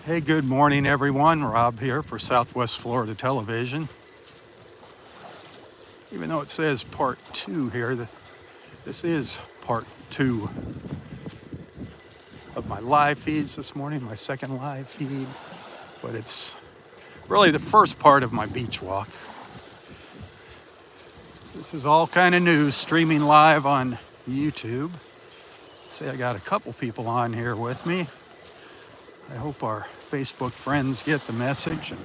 Hey, good morning, everyone. Rob here for Southwest Florida Television. Even though it says part 2 here, this is part 2 of my live feeds this morning, my second live feed, but it's really the first part of my beach walk. This is all kind of new, streaming live on YouTube. See, I got a couple people on here with me. I hope our Facebook friends get the message and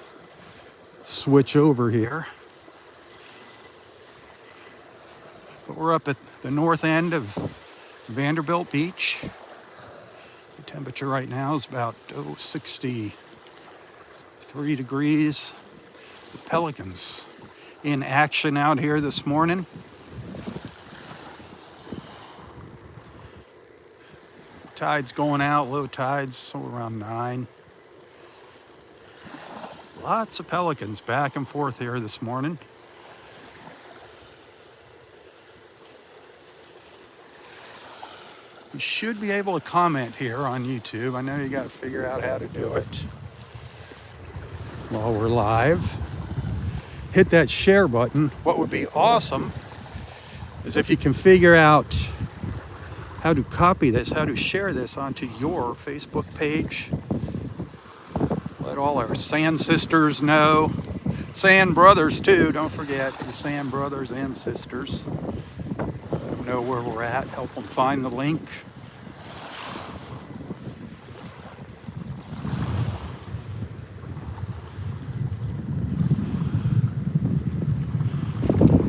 switch over here. But we're up at the north end of Vanderbilt Beach. The temperature right now is about 63 degrees. The pelicans in action out here this morning. Tide's going out, low tides, so around 9. Lots of pelicans back and forth here this morning. You should be able to comment here on YouTube. I know you got to figure out how to do it while we're live. Hit that share button. What would be awesome is if you can figure out how to copy this, how to share this onto your Facebook page. Let all our Sand sisters know. Sand brothers too, don't forget the Sand brothers and sisters. Let them know where we're at, help them find the link.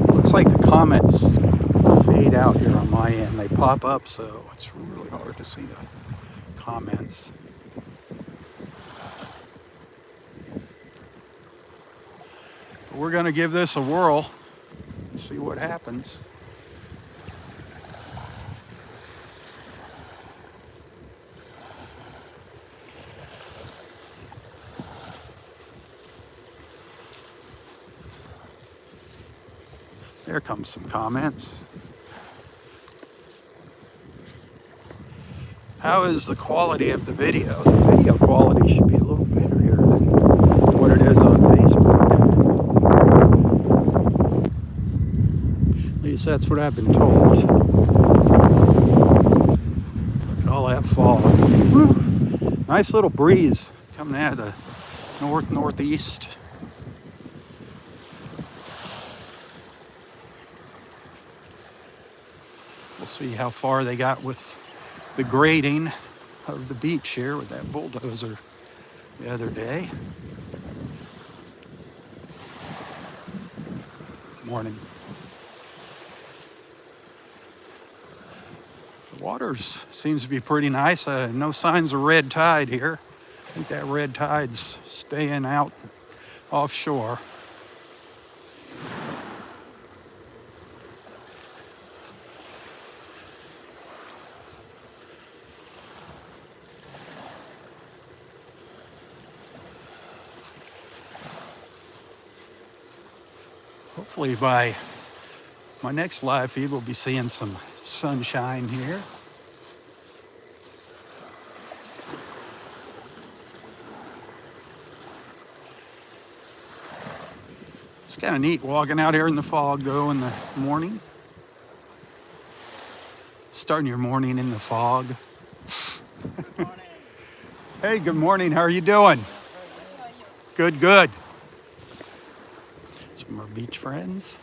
Looks like the comments fade out here on my end. They pop up, so it's really hard to see the comments. We're going to give this a whirl, see what happens. There comes some comments. How is the quality of the video? The video quality should be a little better here than what it is on Facebook. At least that's what I've been told. Look at all that fog. Woo. Nice little breeze coming out of the northeast. We'll see how far they got with the grading of the beach here with that bulldozer the other day. Morning. The water seems to be pretty nice. No signs of red tide here. I think that red tide's staying out offshore. Hopefully by my next live feed, we'll be seeing some sunshine here. It's kind of neat walking out here in the fog, though, in the morning. Starting your morning in the fog. Good morning. Hey, good morning. How are you doing? How are you? Good, good. Some of our beach friends.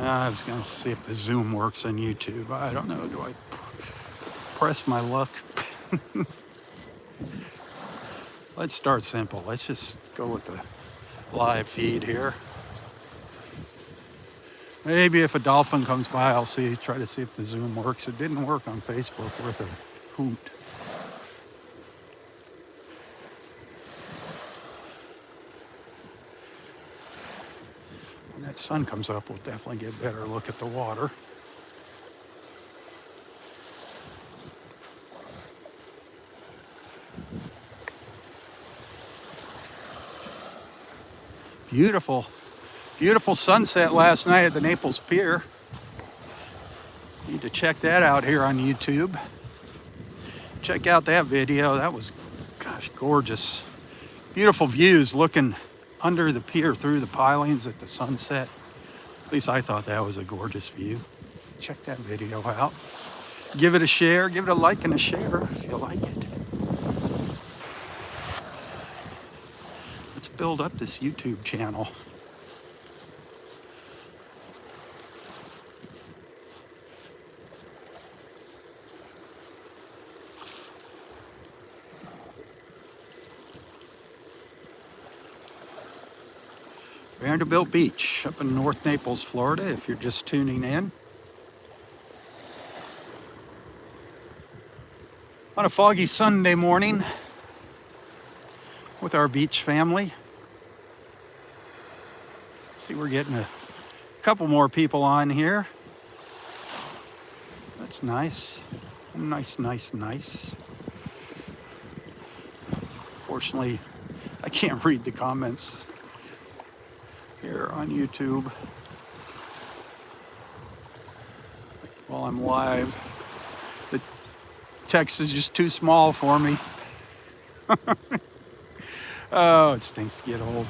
I was gonna see if the Zoom works on YouTube. I don't know. Do I press my luck? Let's start simple. Let's just go with the live feed here. Maybe if a dolphin comes by, I'll try to see if the Zoom works. It didn't work on Facebook worth a hoot. When that sun comes up, we'll definitely get a better look at the water. Beautiful, beautiful sunset last night at the Naples Pier. Need to check that out here on YouTube. Check out that video. That was, gosh, gorgeous. Beautiful views looking under the pier through the pilings at the sunset. At least I thought that was a gorgeous view. Check that video out. Give it a share, give it a like and a share if you like it. Let's build up this YouTube channel. Vanderbilt Beach up in North Naples, Florida, if you're just tuning in. On a foggy Sunday morning with our beach family. See, we're getting a couple more people on here. That's nice. Nice. Fortunately, I can't read the comments here on YouTube while I'm live. The text is just too small for me. Oh, it stinks to get old.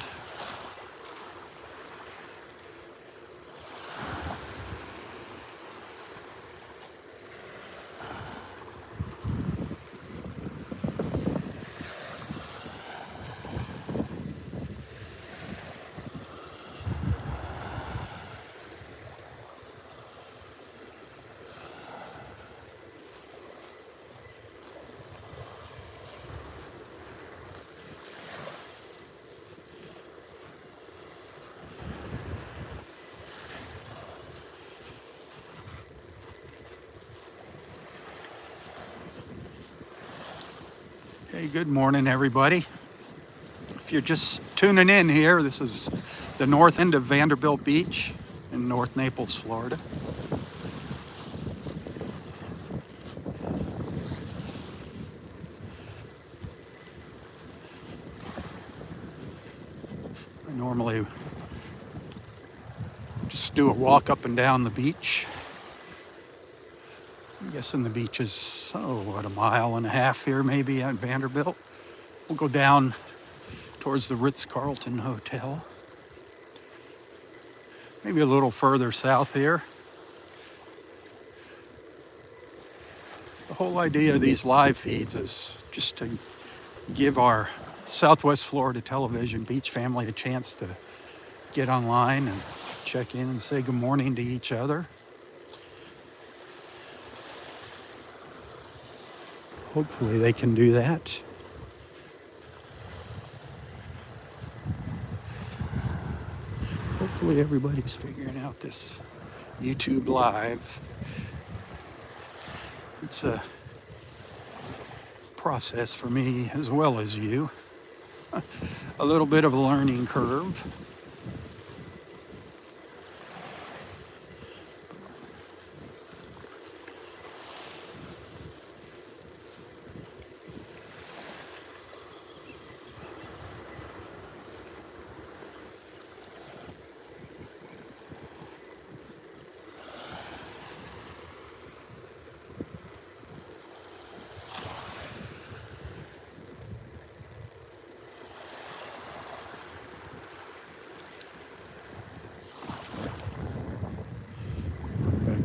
Hey, good morning, everybody. If you're just tuning in here, this is the north end of Vanderbilt Beach in North Naples, Florida. I normally just do a walk up and down the beach. I'm guessing the beach is, what, a mile and a half here maybe at Vanderbilt. We'll go down towards the Ritz-Carlton Hotel. Maybe a little further south here. The whole idea of these live feeds is just to give our Southwest Florida television beach family a chance to get online and check in and say good morning to each other. Hopefully they can do that. Hopefully everybody's figuring out this YouTube Live. It's a process for me as well as you. A little bit of a learning curve.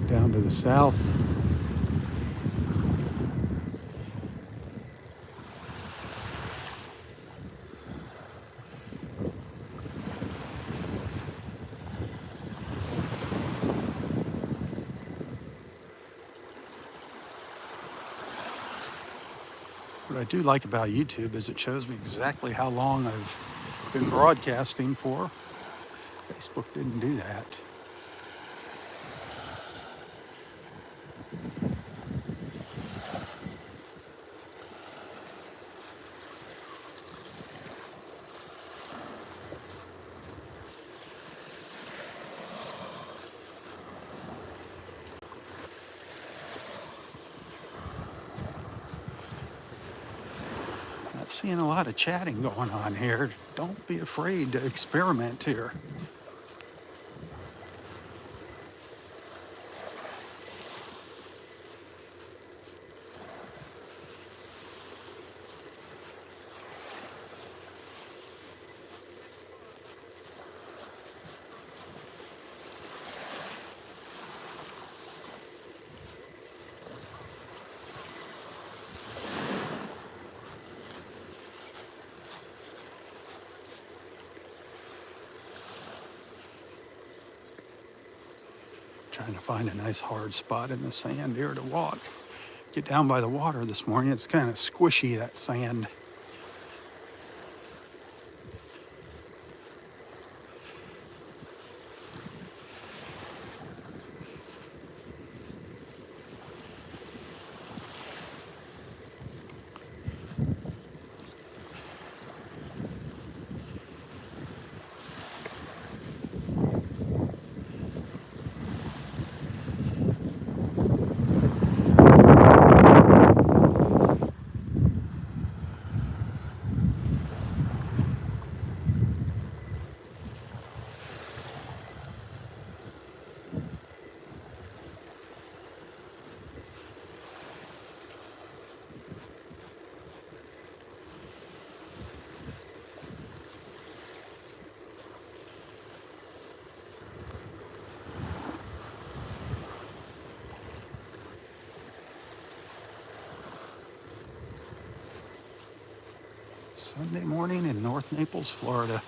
Down to the south. What I do like about YouTube is it shows me exactly how long I've been broadcasting for. Facebook didn't do that. Not seeing a lot of chatting going on here. Don't be afraid to experiment here. Trying to find a nice hard spot in the sand here to walk. Get down by the water this morning. It's kind of squishy, that sand. Sunday morning in North Naples, Florida.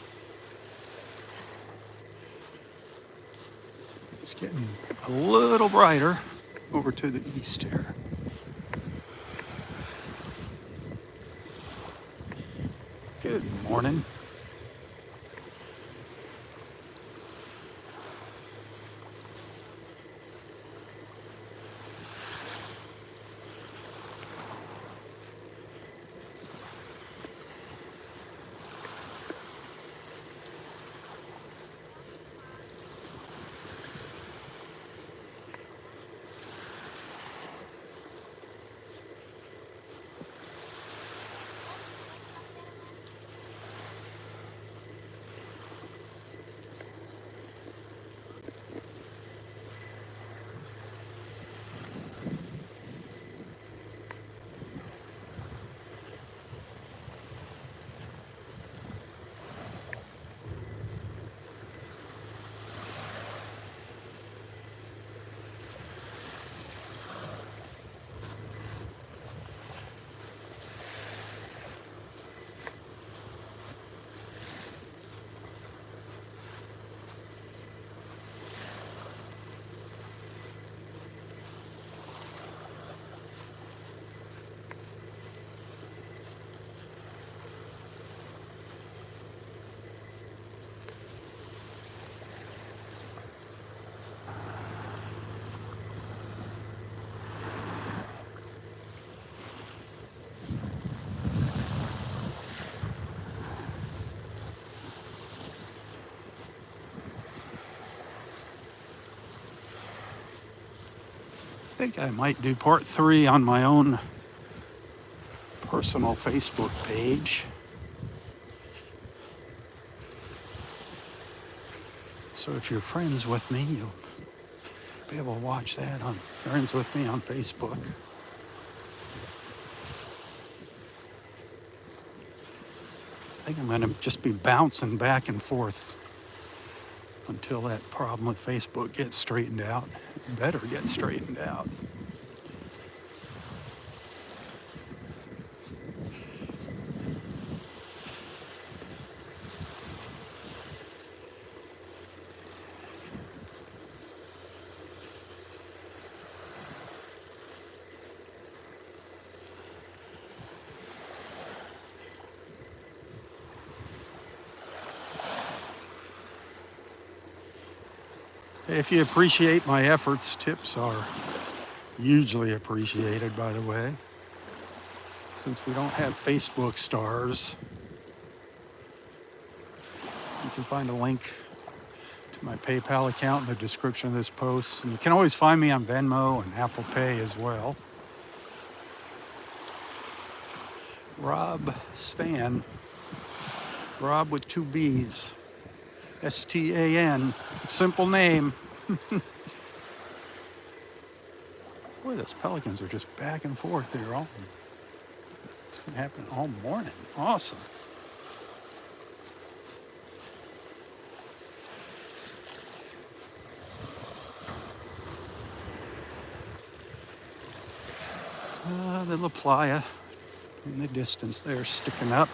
It's getting a little brighter over to the east here. Good morning. I think I might do part 3 on my own personal Facebook page. So if you're friends with me, you'll be able to watch that on Friends with Me on Facebook. I think I'm going to just be bouncing back and forth until that problem with Facebook gets straightened out. It better get straightened out. If you appreciate my efforts, tips are hugely appreciated, by the way. Since we don't have Facebook stars, you can find a link to my PayPal account in the description of this post. And you can always find me on Venmo and Apple Pay as well. Robb Stan Robb with two B's. Stan. Simple name. Boy, those pelicans are just back and forth here all. It's gonna happen all morning. Awesome. The La Playa in the distance there sticking up.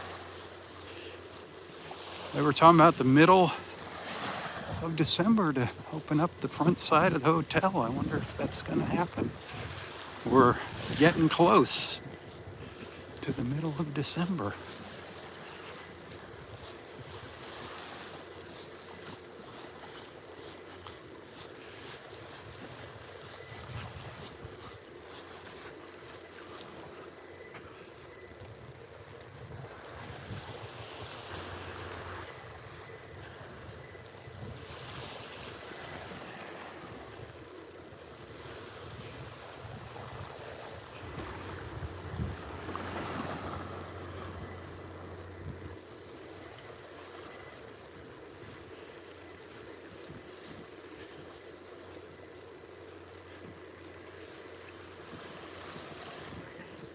They were talking about the middle of December to open up the front side of the hotel. I wonder if that's going to happen. We're getting close to the middle of December.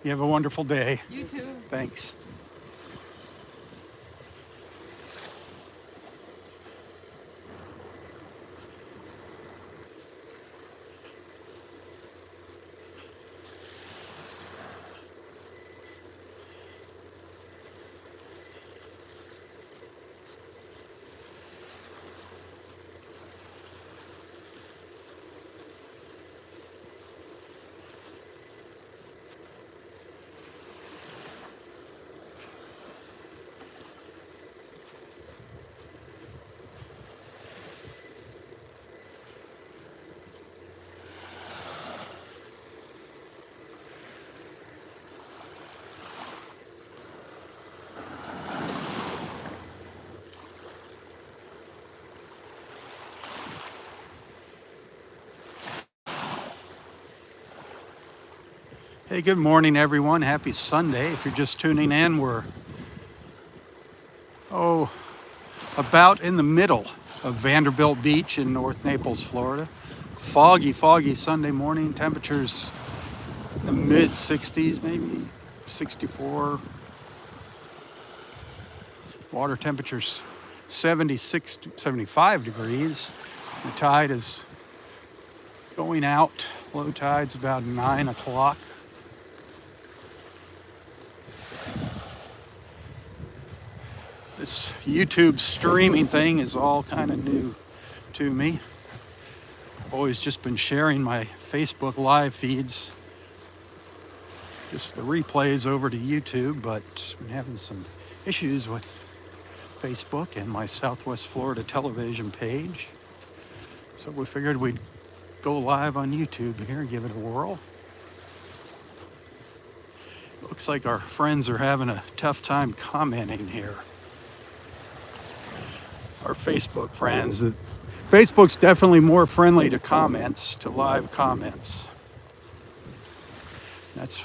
You have a wonderful day. You too. Thanks. Hey, good morning, everyone. Happy Sunday. If you're just tuning in, we're, about in the middle of Vanderbilt Beach in North Naples, Florida. Foggy Sunday morning. Temperatures in the mid 60s, maybe 64. Water temperatures 76, 75 degrees. The tide is going out. Low tide's about 9 o'clock. This YouTube streaming thing is all kind of new to me. I've always just been sharing my Facebook live feeds, just the replays over to YouTube, but been having some issues with Facebook and my Southwest Florida television page. So we figured we'd go live on YouTube here and give it a whirl. Looks like our friends are having a tough time commenting here. Our Facebook friends. Facebook's definitely more friendly to comments, to live comments. That's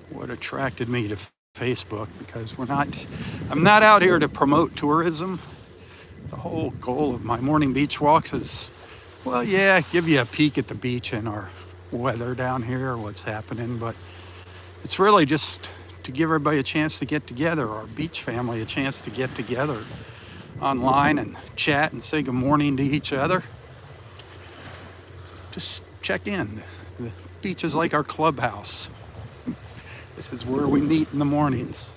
what attracted me to Facebook, because I'm not out here to promote tourism. The whole goal of my morning beach walks is, well, yeah, give you a peek at the beach and our weather down here, what's happening, but it's really just to give everybody a chance to get together, our beach family a chance to get together online and chat and say good morning to each other. Just check in. The beach is like our clubhouse. This is where we meet in the mornings.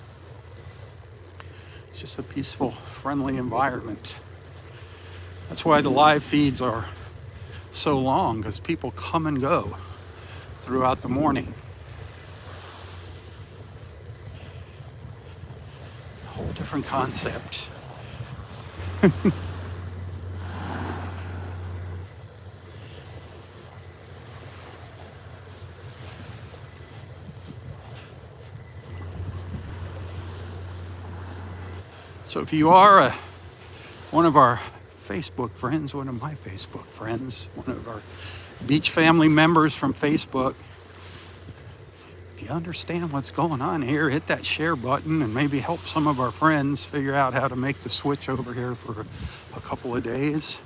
It's just a peaceful, friendly environment. That's why the live feeds are so long, because people come and go throughout the morning. A whole different concept. So if you are one of our Facebook friends, one of my Facebook friends, one of our beach family members from Facebook, if you you understand what's going on here, hit that share button and maybe help some of our friends figure out how to make the switch over here for a couple of days.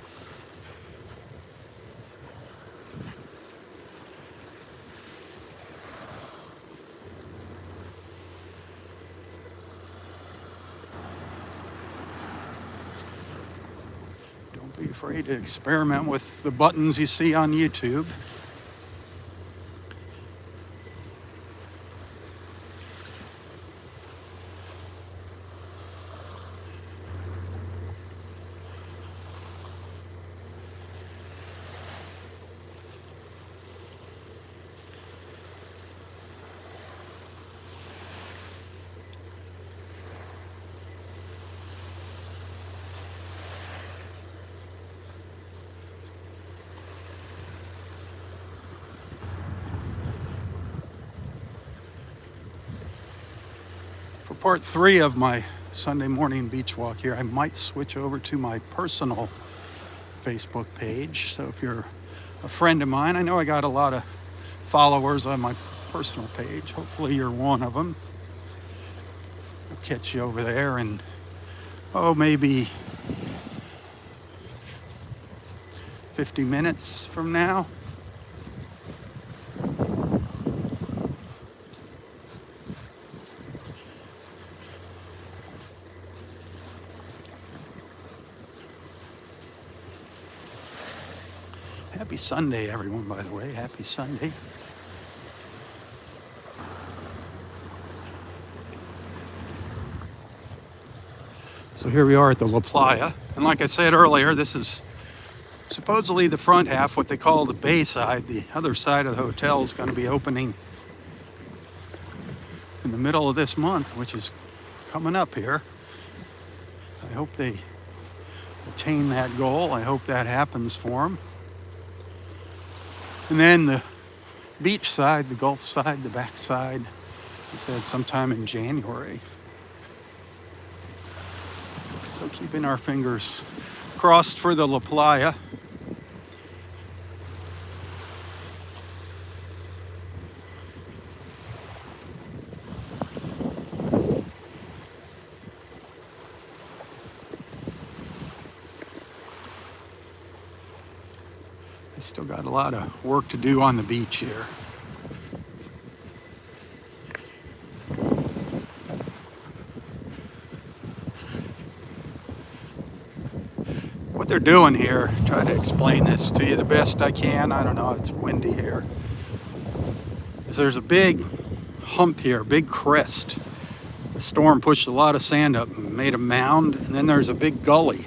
Don't be afraid to experiment with the buttons you see on YouTube. For part 3 of my Sunday morning beach walk here, I might switch over to my personal Facebook page. So if you're a friend of mine, I know I got a lot of followers on my personal page. Hopefully you're one of them. I'll catch you over there in, maybe 50 minutes from now. Happy Sunday, everyone, by the way. Happy Sunday. So here we are at the La Playa. And like I said earlier, this is supposedly the front half, what they call the bay side. The other side of the hotel is going to be opening in the middle of this month, which is coming up here. I hope they attain that goal. I hope that happens for them. And then the beach side, the Gulf side, the back side, he said sometime in January. So keeping our fingers crossed for the La Playa. I still got a lot of work to do on the beach here. What they're doing here, try to explain this to you the best I can. I don't know, it's windy here. Is there's a big hump here, big crest. The storm pushed a lot of sand up and made a mound, and then there's a big gully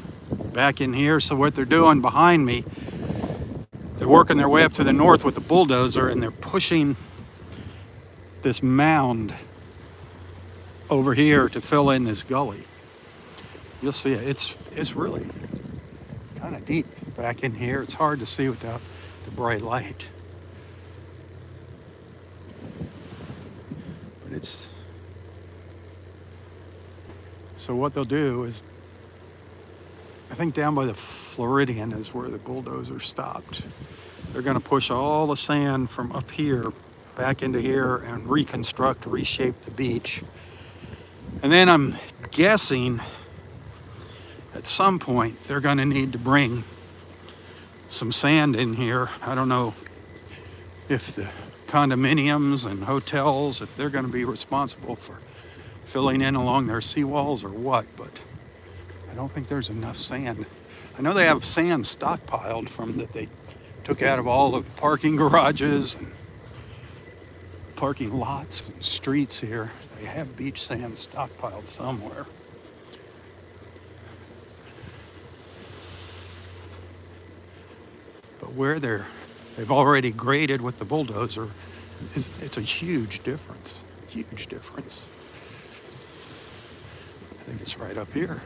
back in here. So what they're doing behind me, they're working their way up to the north with the bulldozer, and they're pushing this mound over here to fill in this gully. You'll see it. It's really kind of deep back in here. It's hard to see without the bright light. But it's... So what they'll do is, I think down by the Floridian is where the bulldozer stopped. They're going to push all the sand from up here back into here and reconstruct, reshape the beach. And then I'm guessing at some point they're going to need to bring some sand in here. I don't know if the condominiums and hotels, if they're going to be responsible for filling in along their seawalls or what, but I don't think there's enough sand. I know they have sand stockpiled from that they took out of all the parking garages and parking lots and streets here. They have beach sand stockpiled somewhere. But where they've already graded with the bulldozer, it's a huge difference. Huge difference. I think it's right up here.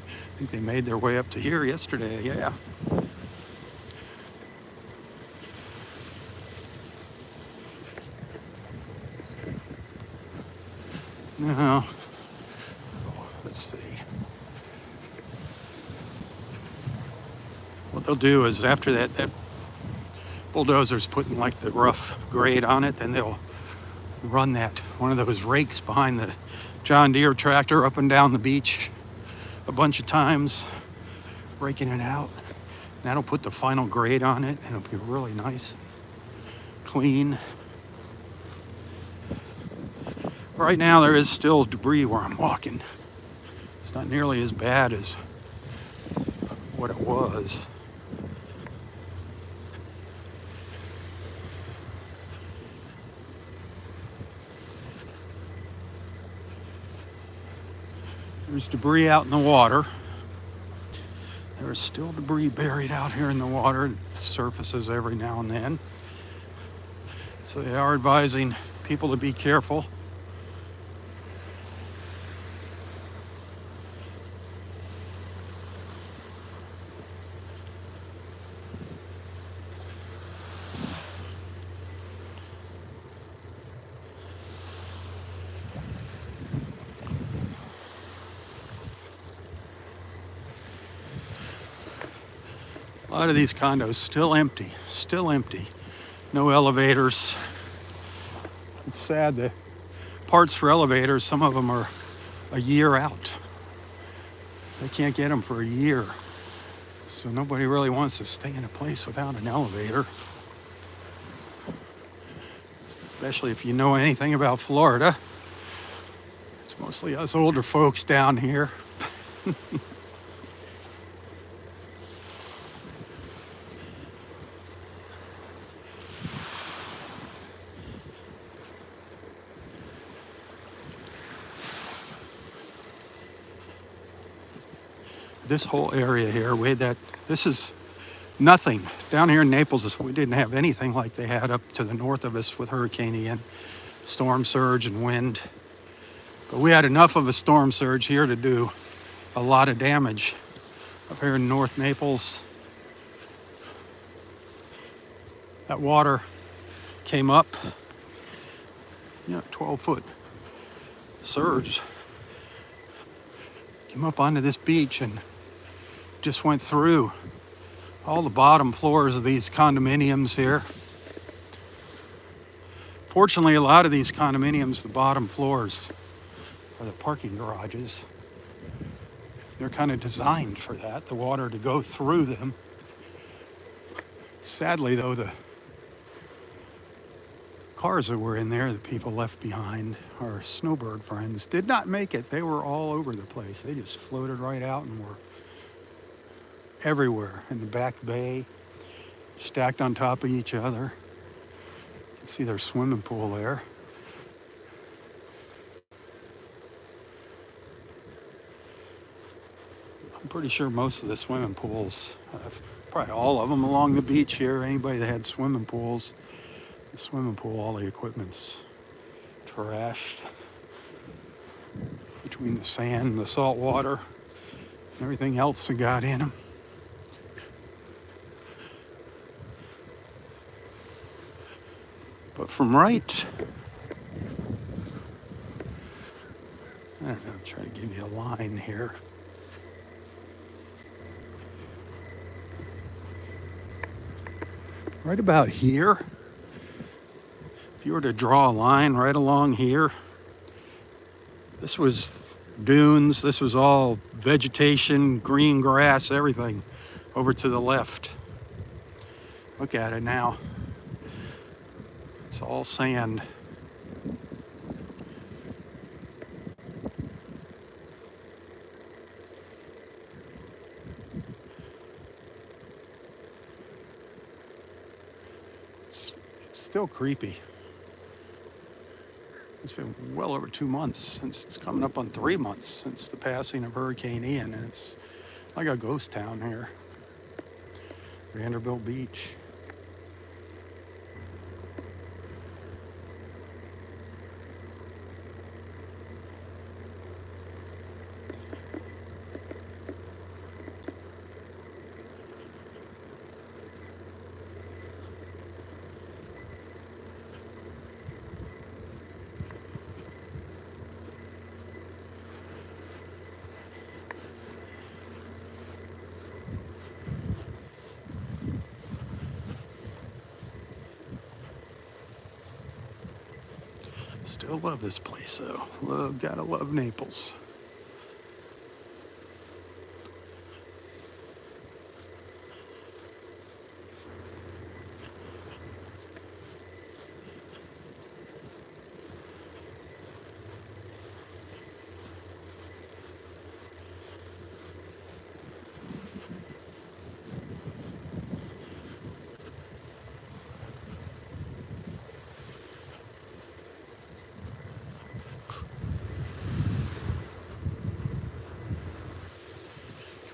I think they made their way up to here yesterday, yeah. Now, let's see. What they'll do is after that bulldozers putting like the rough grade on it, then they'll run that one of those rakes behind the John Deere tractor up and down the beach a bunch of times, raking it out. That'll put the final grade on it, and it'll be really nice, clean. Right now there is still debris where I'm walking. It's not nearly as bad as what it was. There's debris out in the water. There's still debris buried out here in the water. It surfaces every now and then. So they are advising people to be careful. A lot of these condos still empty, No elevators. It's sad that parts for elevators, some of them are a year out. They can't get them for a year. So nobody really wants to stay in a place without an elevator. Especially if you know anything about Florida. It's mostly us older folks down here. This whole area here, this is nothing. Down here in Naples, we didn't have anything like they had up to the north of us with Hurricane Ian, storm surge and wind. But we had enough of a storm surge here to do a lot of damage up here in North Naples. That water came up, 12-foot surge. Came up onto this beach and just went through all the bottom floors of these condominiums here. Fortunately, a lot of these condominiums, the bottom floors are the parking garages. They're kind of designed for that, the water to go through them. Sadly, though, the cars that were in there, the people left behind, our snowbird friends, did not make it. They were all over the place. They just floated right out and were everywhere in the back bay, stacked on top of each other. You can see their swimming pool there. I'm pretty sure most of the swimming pools, probably all of them along the beach here, anybody that had swimming pools, the swimming pool, all the equipment's trashed. Between the sand and the salt water and everything else that got in them. But from right, I don't know, try to give you a line here. Right about here, if you were to draw a line right along here, this was dunes, this was all vegetation, green grass, everything over to the left. Look at it now. It's all sand. It's still creepy. It's been well over 2 months since, it's coming up on 3 months since the passing of Hurricane Ian, and it's like a ghost town here. Vanderbilt Beach. Still love this place though. Gotta love Naples.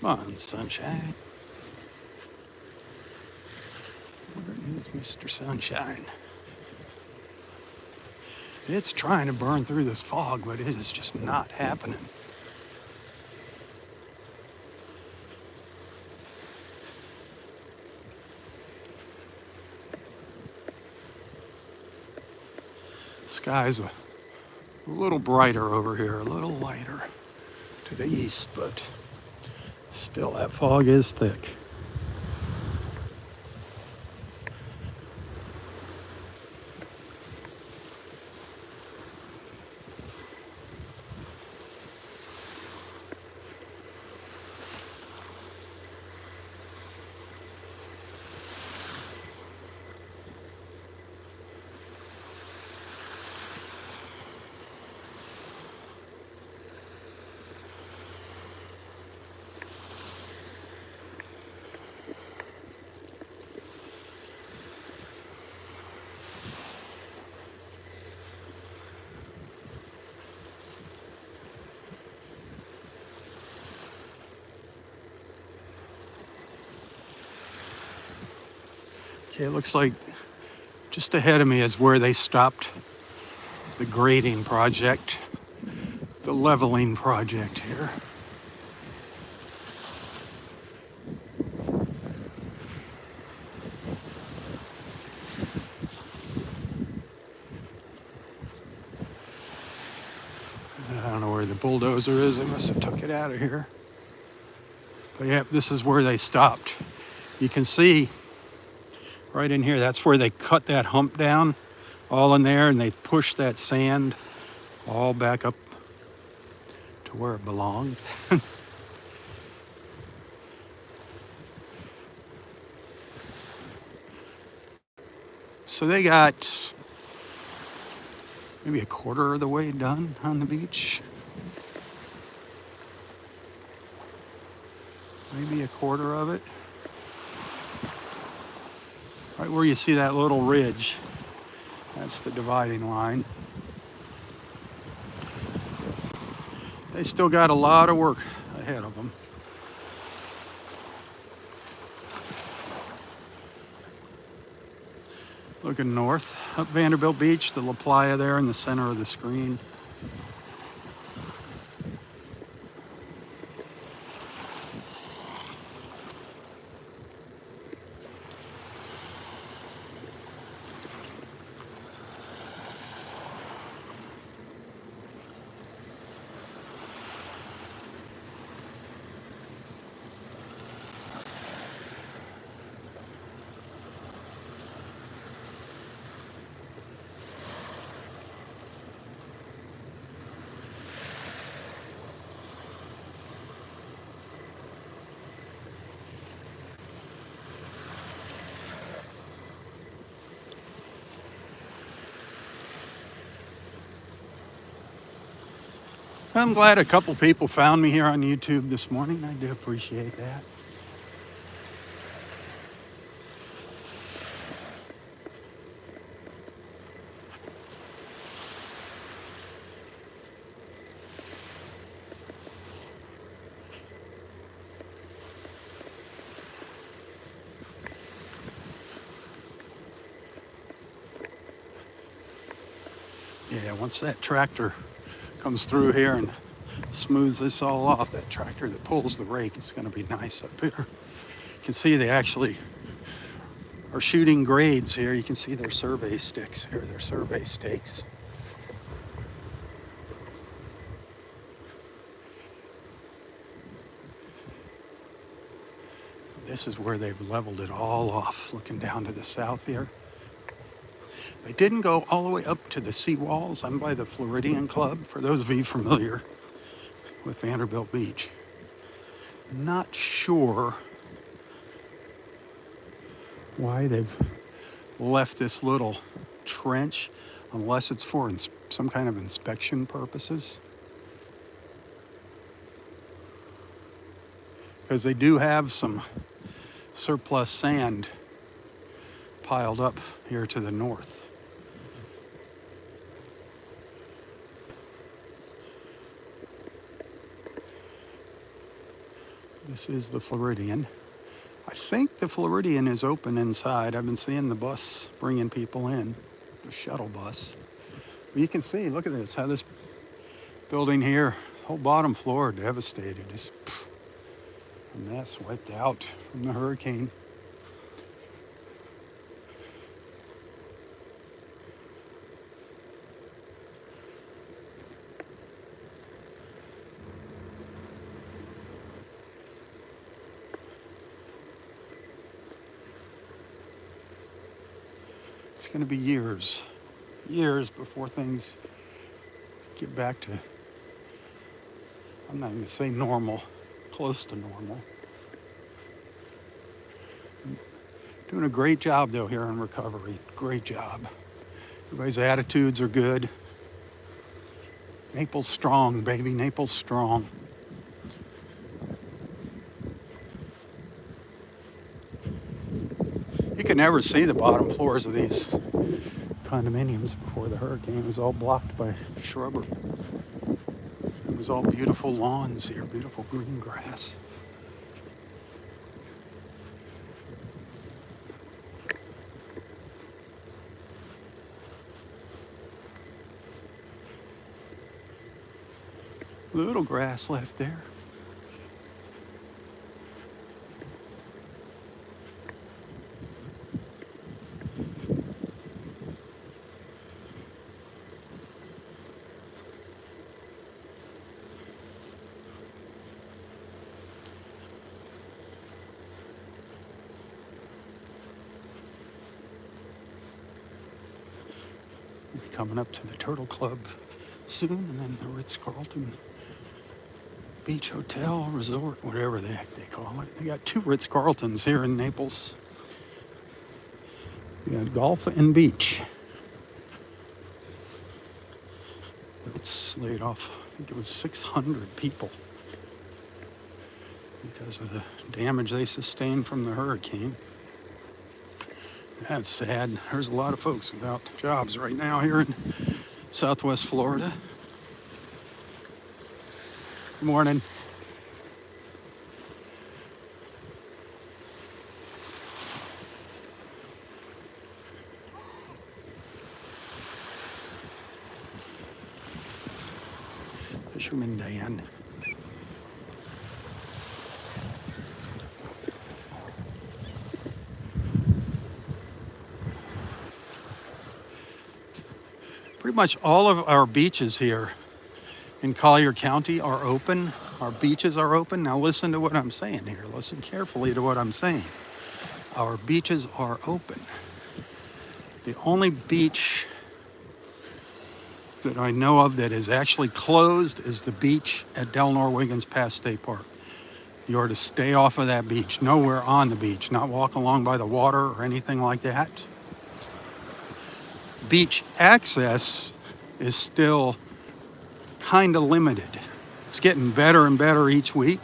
Come on, sunshine. Where is Mr. Sunshine? It's trying to burn through this fog, but it is just not happening. The sky's a little brighter over here, a little lighter to the east, but still that fog is thick. Okay, it looks like just ahead of me is where they stopped the grading project, the leveling project here. I don't know where the bulldozer is. They must have took it out of here. But yeah, this is where they stopped. You can see right in here, that's where they cut that hump down, all in there, and they pushed that sand all back up to where it belonged. So they got maybe a quarter of the way done on the beach. Maybe a quarter of it. Right where you see that little ridge, that's the dividing line. They still got a lot of work ahead of them. Looking north, up Vanderbilt Beach, the La Playa there in the center of the screen. I'm glad a couple people found me here on YouTube this morning. I do appreciate that. Yeah, once that tractor comes through here and smooths this all off, that tractor that pulls the rake, it's going to be nice up here. You can see they actually are shooting grades here. You can see their survey sticks here, their survey stakes. This is where they've leveled it all off, looking down to the south here. They didn't go all the way up to the seawalls. I'm by the Floridian Club, for those of you familiar with Vanderbilt Beach. Not sure why they've left this little trench, unless it's for some kind of inspection purposes. Because they do have some surplus sand piled up here to the north. This is the Floridian. I think the Floridian is open inside. I've been seeing the bus bringing people in, the shuttle bus. But you can see, look at this, how this building here, whole bottom floor devastated. Just a mess, wiped out from the hurricane. It's going to be years before things get back to, I'm not going to say normal, close to normal. Doing a great job though here in recovery. Great job. Everybody's attitudes are good. Naples strong, baby. Naples strong. You could never see the bottom floors of these condominiums before the hurricane. It was all blocked by shrubbery. It was all beautiful lawns here, beautiful green grass. Little grass left there. We'll be coming up to the Turtle Club soon, and then the Ritz-Carlton Beach Hotel, Resort, whatever the heck they call it. They got 2 Ritz-Carltons here in Naples. We got golf and beach. It's laid off, I think it was 600 people because of the damage they sustained from the hurricane. That's sad. There's a lot of folks without jobs right now here in Southwest Florida. Good morning. Fisherman Dan. Pretty much all of our beaches here in Collier County are open. Our beaches are open. Now listen to what I'm saying here. Listen carefully to what I'm saying. Our beaches are open. The only beach that I know of that is actually closed is the beach at Delnor Wiggins Pass State Park. You are to stay off of that beach, nowhere on the beach, not walk along by the water or anything like that. Beach access is still kind of limited. It's getting better and better each week,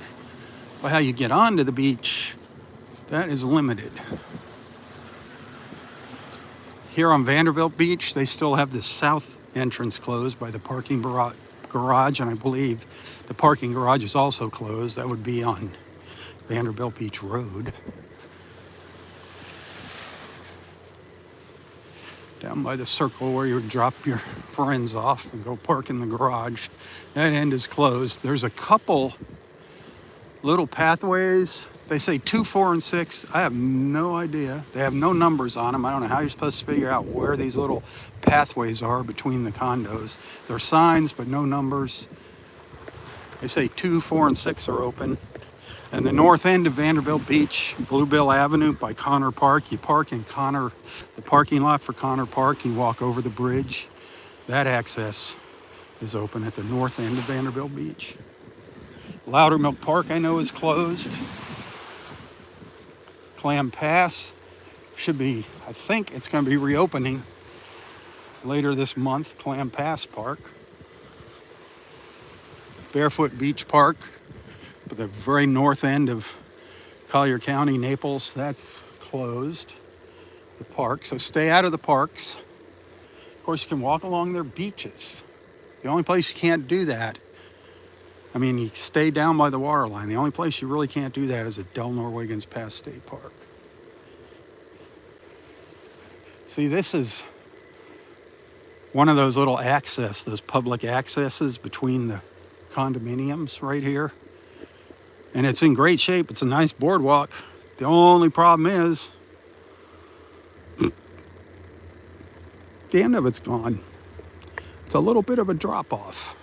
but how you get onto the beach, that is limited. Here on Vanderbilt Beach, they still have the south entrance closed by the parking garage, and I believe the parking garage is also closed. That would be on Vanderbilt Beach Road. Down by the circle where you would drop your friends off and go park in the garage. That end is closed. There's a couple little pathways. They say 2, 4, and 6. I have no idea. They have no numbers on them. I don't know how you're supposed to figure out where these little pathways are between the condos. There are signs, but no numbers. They say 2, 4, and 6 are open. And the north end of Vanderbilt Beach, Bluebell Avenue by Connor Park. You park in the parking lot for Connor Park. You walk over the bridge. That access is open at the north end of Vanderbilt Beach. Loudermilk Park, I know, is closed. Clam Pass should be, I think it's going to be reopening later this month. Clam Pass Park. Barefoot Beach Park, at the very north end of Collier County, Naples, that's closed. The park, so stay out of the parks. Of course, you can walk along their beaches. The only place you can't do that, I mean, you stay down by the water line. The only place you really can't do that is at Del Norwegians Pass State Park. See, this is one of those little those public accesses between the condominiums right here. And it's in great shape. It's a nice boardwalk. The only problem is the end of it's gone. It's a little bit of a drop off.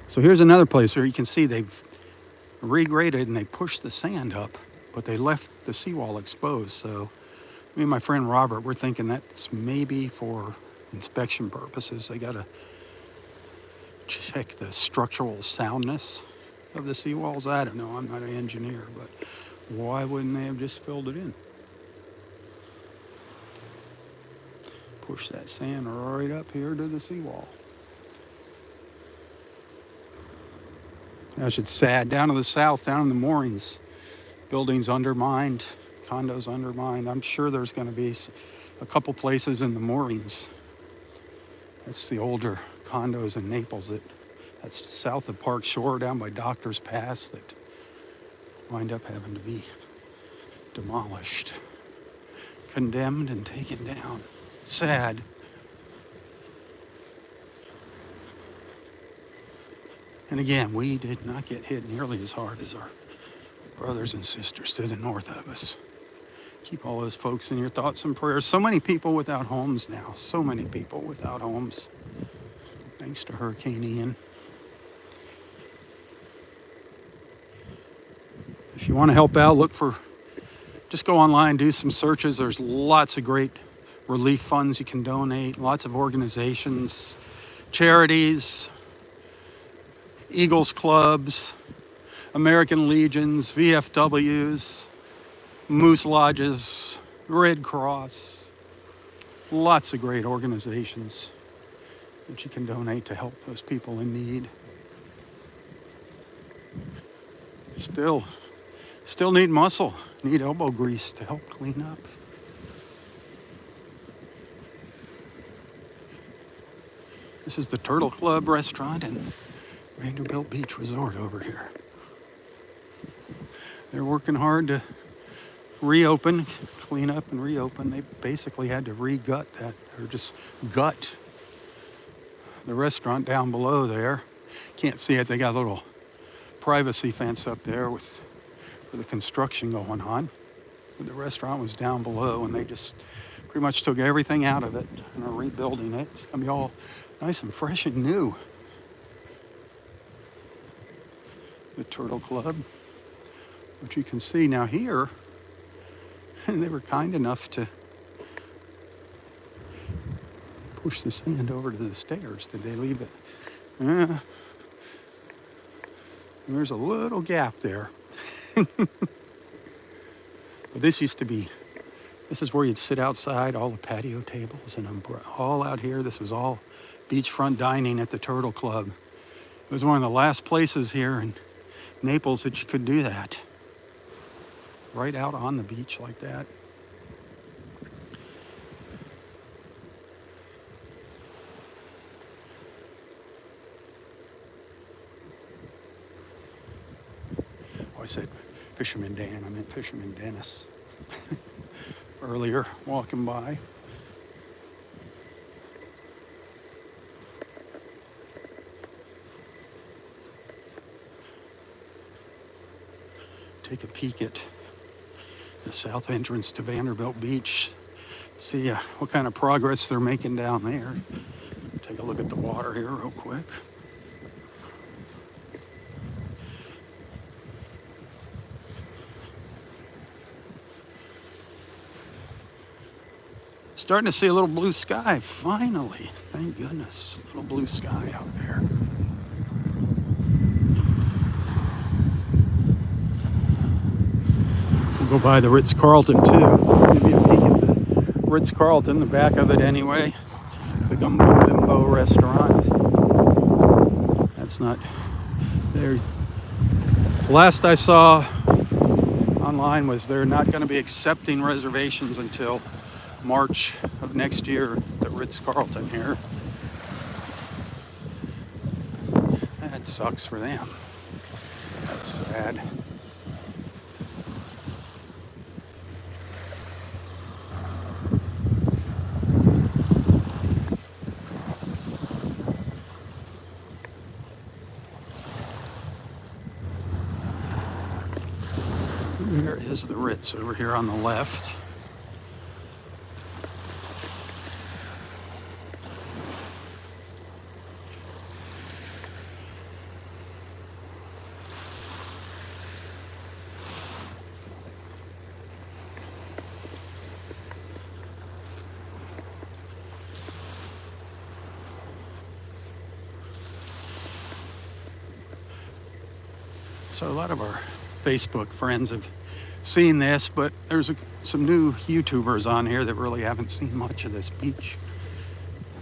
So here's another place where you can see they've regraded and they pushed the sand up, but they left the seawall exposed. So me and my friend Robert, we're thinking that's maybe for inspection purposes. They got to check the structural soundness of the seawalls. I don't know, I'm not an engineer, but why wouldn't they have just filled it in? Push that sand right up here to the seawall. That's sad. Down to the south, down in the moorings, buildings undermined, condos undermined. I'm sure there's going to be a couple places in the moorings. That's the older condos in Naples that's south of Park Shore, down by Doctor's Pass, that wind up having to be demolished, condemned, and taken down. Sad. And again, we did not get hit nearly as hard as our brothers and sisters to the north of us. Keep all those folks in your thoughts and prayers. So many people without homes now. So many people without homes. Thanks to Hurricane Ian. If you want to help out, just go online, do some searches. There's lots of great relief funds you can donate. Lots of organizations, charities, Eagles clubs, American Legions, VFWs, Moose Lodges, Red Cross. Lots of great organizations that you can donate to help those people in need. Still need muscle, need elbow grease to help clean up. This is the Turtle Club restaurant and Vanderbilt Beach Resort over here. They're working hard to reopen, clean up and reopen. They basically had to re-gut that, or just gut the restaurant down below there. Can't see it, they got a little privacy fence up there with the construction going on. But the restaurant was down below and they just pretty much took everything out of it and are rebuilding it. It's gonna be all nice and fresh and new. The Turtle Club, which you can see now here, and they were kind enough to push the sand over to the stairs. Did they leave it? There's a little gap there. But this is where you'd sit outside, all the patio tables and all out here. This was all beachfront dining at the Turtle Club. It was one of the last places here in Naples that you could do that. Right out on the beach like that. Oh, I said Fisherman Dan, I meant Fisherman Dennis. Earlier, walking by. Take a peek at the south entrance to Vanderbilt Beach. See what kind of progress they're making down there. Take a look at the water here real quick. Starting to see a little blue sky, finally. Thank goodness. A little blue sky out there. We'll go by the Ritz-Carlton too. Give you a peek at the Ritz-Carlton, the back of it anyway. It's the Gumbo Bimbo restaurant. That's not there. Last I saw online was they're not going to be accepting reservations until March of next year at the Ritz-Carlton here. That sucks for them. That's sad. There is the Ritz over here on the left. So a lot of our Facebook friends have seen this, but there's some new YouTubers on here that really haven't seen much of this beach,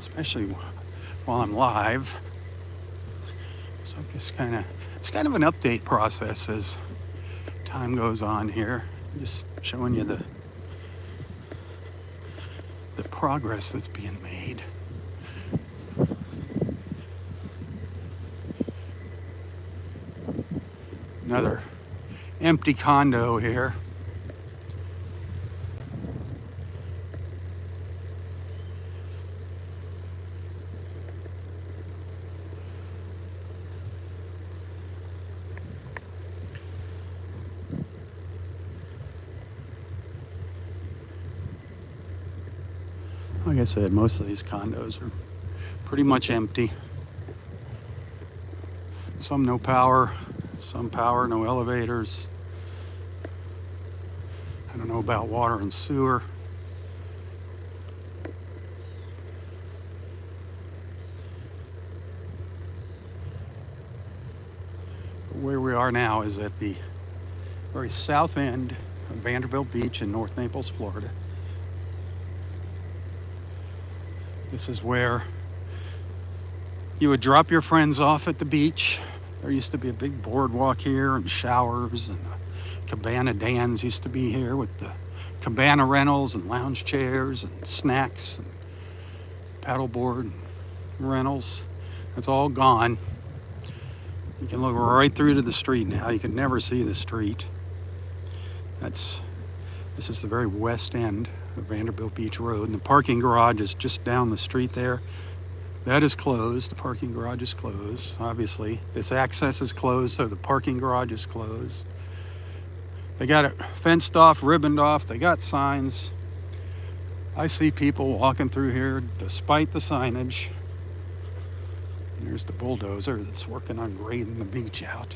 especially while I'm live. So I'm just it's kind of an update process as time goes on here. I'm just showing you the progress that's being made. Another empty condo here. Like I said, most of these condos are pretty much empty. Some no power, some power, no elevators. I don't know about water and sewer. But where we are now is at the very south end of Vanderbilt Beach in North Naples, Florida. This is where you would drop your friends off at the beach. There used to be a big boardwalk here and showers, and the Cabana Dan's used to be here with the cabana rentals and lounge chairs and snacks and paddleboard rentals. That's all gone. You can look right through to the street now. You can never see the street. This is the very west end of Vanderbilt Beach Road, and the parking garage is just down the street there. That is closed. The parking garage is closed. Obviously, this access is closed, so the parking garage is closed. They got it fenced off, ribboned off. They got signs. I see people walking through here despite the signage. And there's the bulldozer that's working on grading the beach out.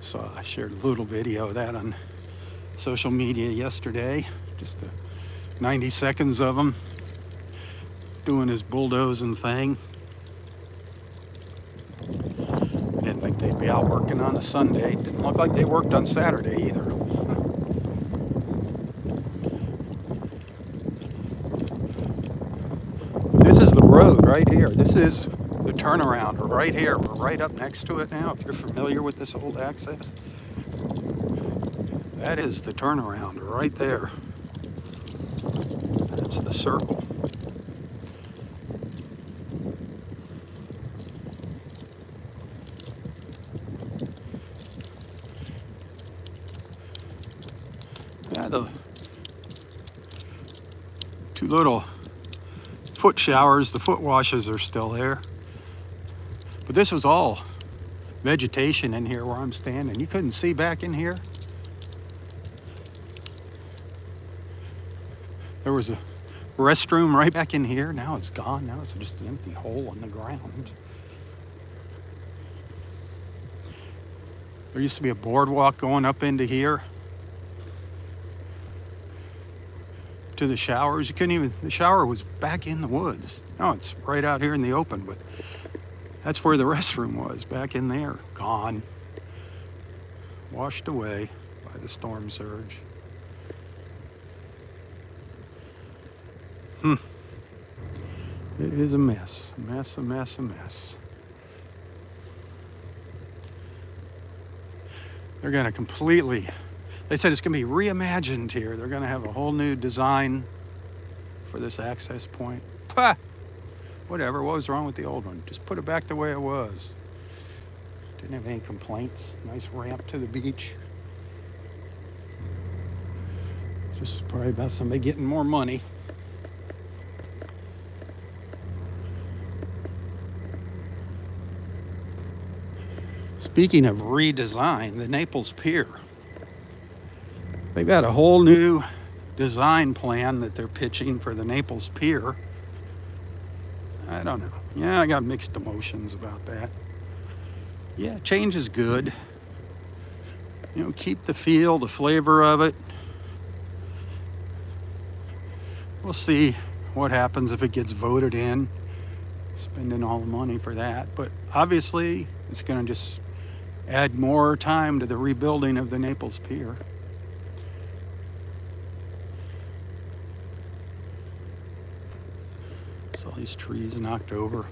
So I shared a little video of that on social media yesterday. Just the 90 seconds of him doing his bulldozing thing. Didn't think they'd be out working on a Sunday. Didn't look like they worked on Saturday either. This is the road right here. This is the turnaround right here. We're right up next to it now. If you're familiar with this old access, that is the turnaround right there. That's the circle. Yeah, the two little foot showers, the foot washes are still there. But this was all vegetation in here where I'm standing. You couldn't see back in here. There was a restroom right back in here. Now it's gone. Now it's just an empty hole in the ground. There used to be a boardwalk going up into here. to the showers. You couldn't even, the shower was back in the woods. No, it's right out here in the open, but that's where the restroom was, back in there. Gone. Washed away by the storm surge. It is a mess. A mess, a mess, a mess. They're going to completely, they said it's going to be reimagined here. They're going to have a whole new design for this access point. Pah! Whatever, what was wrong with the old one? Just put it back the way it was. Didn't have any complaints. Nice ramp to the beach. Just probably about somebody getting more money. Speaking of redesign, the Naples Pier. They've got a whole new design plan that they're pitching for the Naples Pier. I don't know. Yeah, I got mixed emotions about that. Yeah, change is good. You know, keep the feel, the flavor of it. We'll see what happens if it gets voted in. Spending all the money for that. But obviously, it's going to just add more time to the rebuilding of the Naples Pier. All these trees knocked over.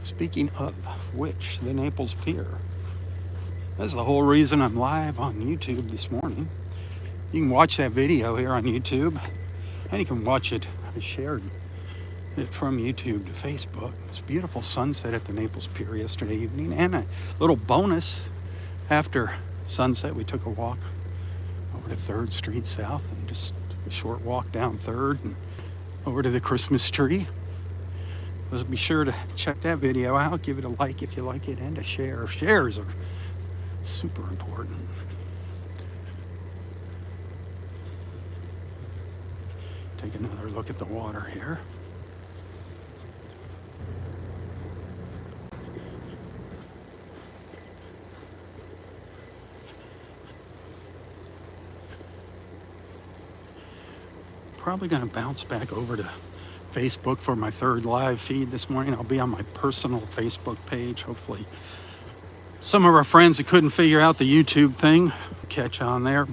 Speaking of which, the Naples Pier. That's the whole reason I'm live on YouTube this morning. You can watch that video here on YouTube, and you can watch it. I shared it from YouTube to Facebook. It's a beautiful sunset at the Naples Pier yesterday evening, and a little bonus after sunset. We took a walk over to 3rd Street South and just a short walk down 3rd and over to the Christmas tree. So be sure to check that video out. Give it a like if you like it, and a share. Shares are super important. Take another look at the water here. Probably going to bounce back over to Facebook for my 3rd live feed this morning. I'll be on my personal Facebook page. Hopefully some of our friends that couldn't figure out the YouTube thing catch on there.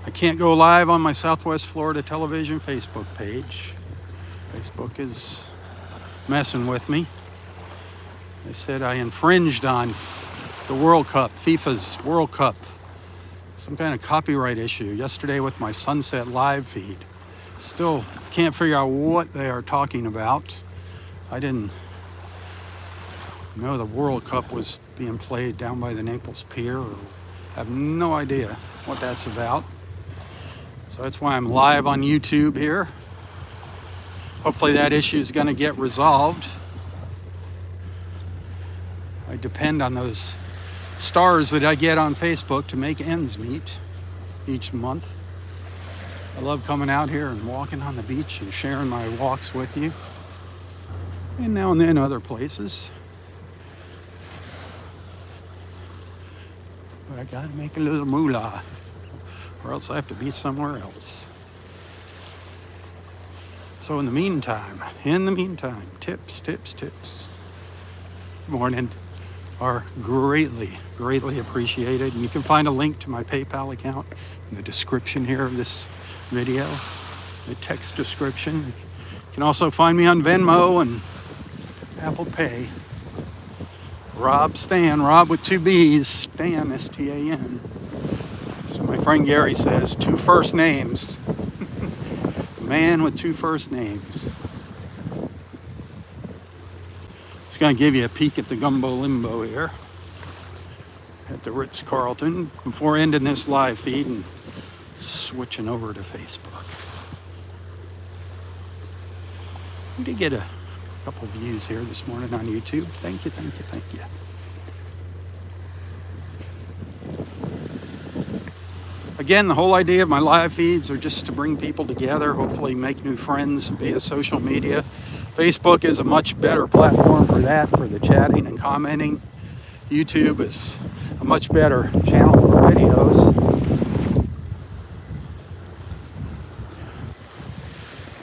I can't go live on my Southwest Florida Television Facebook page. Facebook is messing with me. They said I infringed on the World Cup, FIFA's World Cup. Some kind of copyright issue yesterday with my Sunset live feed. Still can't figure out what they are talking about. I didn't know the World Cup was being played down by the Naples Pier. Or have no idea what that's about. So that's why I'm live on YouTube here. Hopefully that issue is going to get resolved. I depend on those stars that I get on Facebook to make ends meet each month. I love coming out here and walking on the beach and sharing my walks with you. And now and then other places. But I gotta make a little moolah, or else I have to be somewhere else. So in the meantime, tips. Good morning. Are greatly appreciated. And you can find a link to my PayPal account in the description here of this video, the text description. You can also find me on Venmo and Apple Pay. Robb Stan, Robb with 2 B's, Stan, S-T-A-N. So my friend Gary says, 2 first names. Man with 2 first names. Just going to give you a peek at the Gumbo Limbo here at the Ritz-Carlton before ending this live feed and switching over to Facebook. We did get a couple of views here this morning on YouTube. Thank you. Again, the whole idea of my live feeds are just to bring people together, hopefully make new friends via social media. Facebook is a much better platform for that, for the chatting and commenting. YouTube is a much better channel for videos.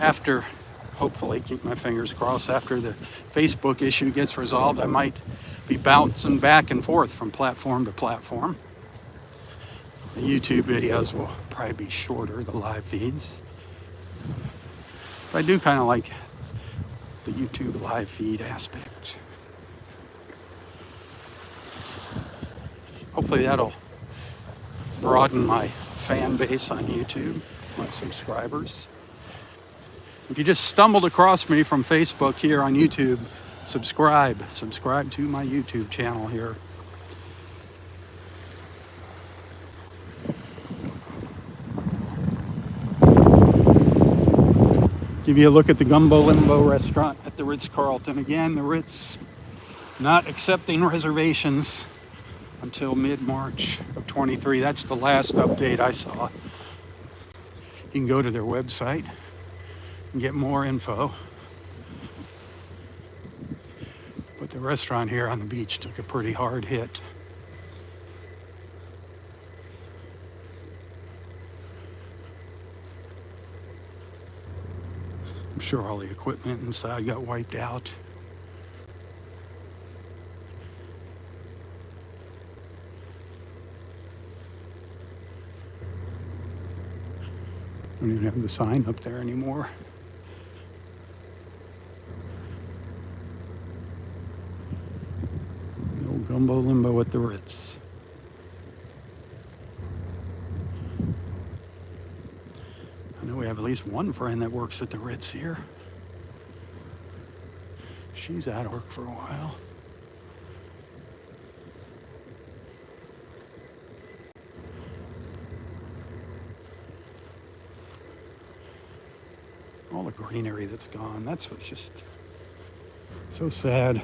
After, hopefully, keep my fingers crossed, after the Facebook issue gets resolved, I might be bouncing back and forth from platform to platform. The YouTube videos will probably be shorter, the live feeds. But I do kind of like the YouTube live feed aspect. Hopefully that'll broaden my fan base on YouTube, my subscribers. If you just stumbled across me from Facebook here on YouTube, subscribe to my YouTube channel here. Give you a look at the Gumbo Limbo restaurant at the Ritz-Carlton. Again, the Ritz not accepting reservations until mid-March of 23. That's the last update I saw. You can go to their website and get more info. But the restaurant here on the beach took a pretty hard hit. I'm sure all the equipment inside got wiped out. Don't even have the sign up there anymore. The old Gumbo Limbo at the Ritz. I know we have at least one friend that works at the Ritz here. She's out of work for a while. All the greenery that's gone. That's what's just so sad.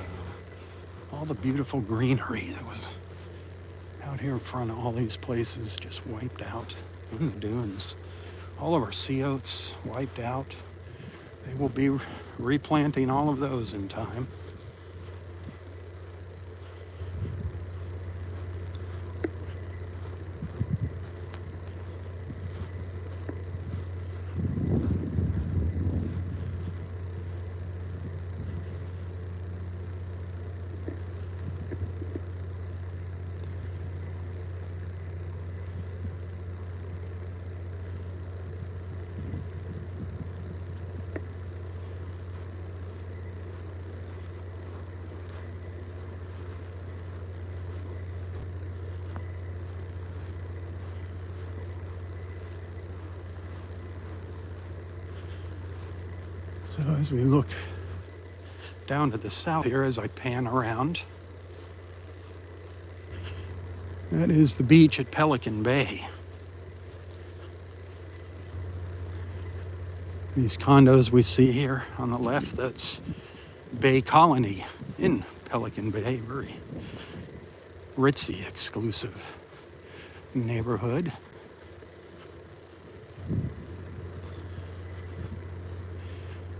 All the beautiful greenery that was out here in front of all these places just wiped out in the dunes. All of our sea oats wiped out. They will be replanting all of those in time. So as we look down to the south here, as I pan around, that is the beach at Pelican Bay. These condos we see here on the left, that's Bay Colony in Pelican Bay, very ritzy, exclusive neighborhood.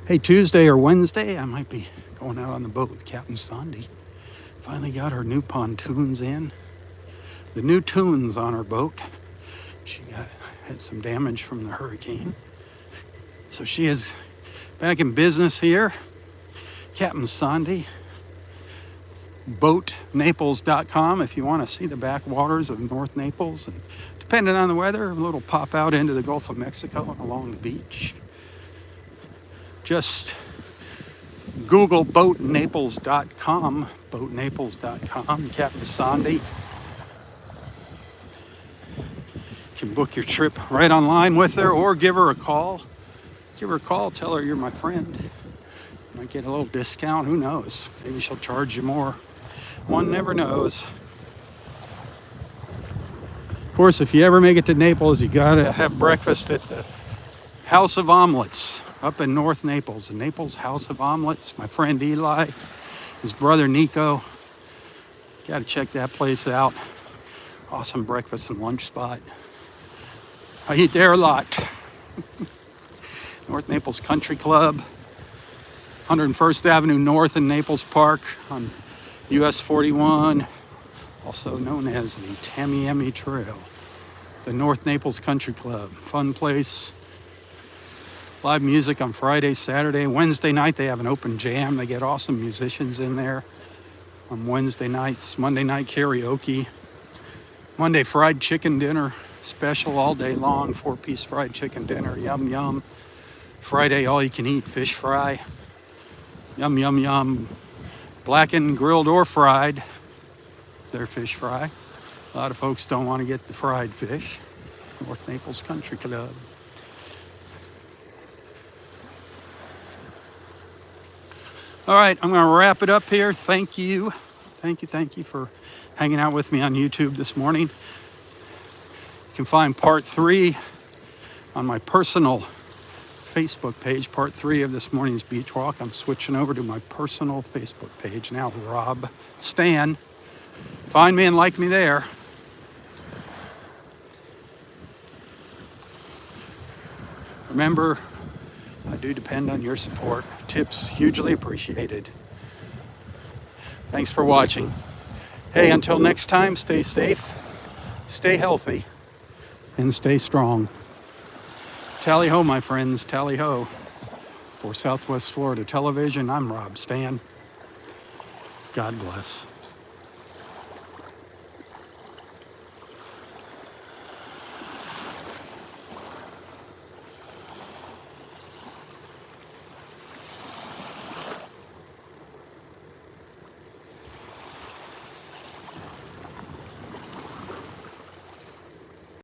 Hey, Tuesday or Wednesday, I might be going out on the boat with Captain Sandy. Finally got her new pontoons in. The new tunes on her boat. She had some damage from the hurricane. So she is back in business here. Captain Sandy. BoatNaples.com if you want to see the backwaters of North Naples. And depending on the weather, a little pop out into the Gulf of Mexico and along the beach. Just Google BoatNaples.com, BoatNaples.com, Captain Sandy. Can book your trip right online with her or give her a call. Give her a call, tell her you're my friend. Might get a little discount, who knows? Maybe she'll charge you more. One never knows. Of course, if you ever make it to Naples, you gotta have breakfast at the House of Omelets up in North Naples, the Naples House of Omelets. My friend Eli, his brother Nico. Got to check that place out. Awesome breakfast and lunch spot. I eat there a lot. North Naples Country Club, 101st Avenue North in Naples Park on US 41, also known as the Tamiami Trail. The North Naples Country Club, fun place. Live music on Friday, Saturday, Wednesday night. They have an open jam. They get awesome musicians in there on Wednesday nights. Monday night karaoke. Monday fried chicken dinner special all day long. 4-piece fried chicken dinner. Yum, yum. Friday, all you can eat fish fry. Yum, yum, yum. Blackened, grilled, or fried. Their fish fry. A lot of folks don't want to get the fried fish. North Naples Country Club. All right, I'm going to wrap it up here. Thank you for hanging out with me on YouTube this morning. You can find part 3 on my personal Facebook page, part 3 of this morning's beach walk. I'm switching over to my personal Facebook page now, Robb Stan. Find me and like me there. Remember, I do depend on your support. Tips hugely appreciated. Thanks for watching. Hey, until next time, stay safe, stay healthy, and stay strong. Tally ho, my friends, tally ho. For Southwest Florida Television, I'm Robb Stan. God bless.